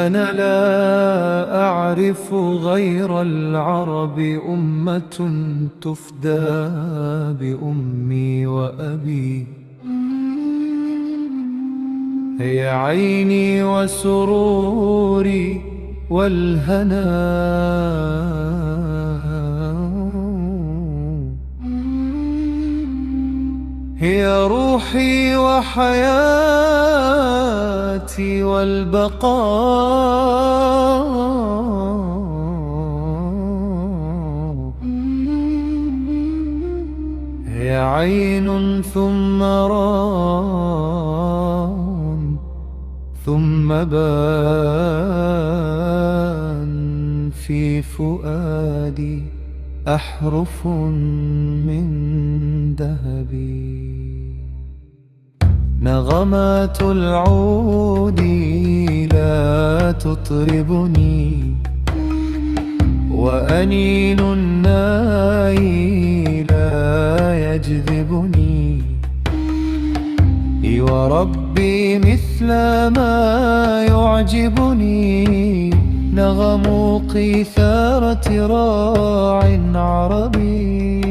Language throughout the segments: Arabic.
أنا لا أعرف غير العرب أمة تفدى بأمي وأبي. هي عيني وسروري والهنا، هي روحي وحياتي والبقاء. هي عين ثم ران ثم بان في فؤادي أحرف من ذهبي. نغمات العود لا تطربني، وأنين الناي لا يجذبني. وربي مثل ما يعجبني نغم قيثارة راع عربي.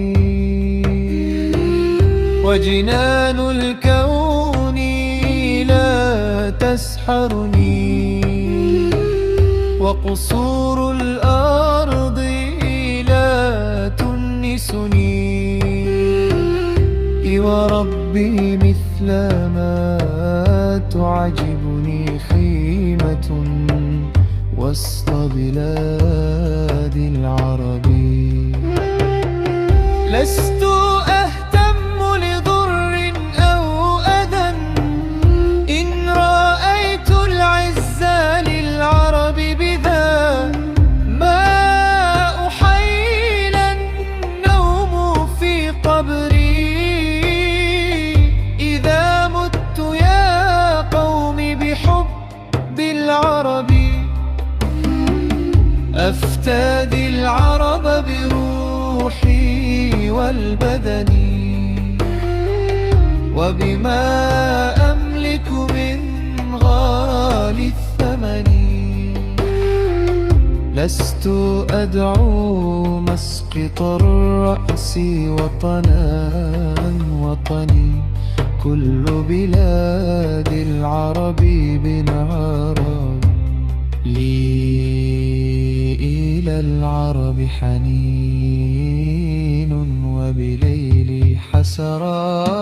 وجنان الكون لا تسحرني، وقصور الأرض لا تنسني. وربي مثل ما تعجبني خيمة وسط بلاد العرب. لست أهتم لضر أو أذى إن رأيت العز للعرب بذا. ما أحيل النوم في قبري إذا مت يا قوم بحب العرب. أفتدي العرب بروحي والبدن، وبما أملك من غالي الثمن. لست أدعو مسقط الرأس وطنا وطني. كل بلاد العرب بالعرب لي إلى العرب حنين، وبليلي حسرات.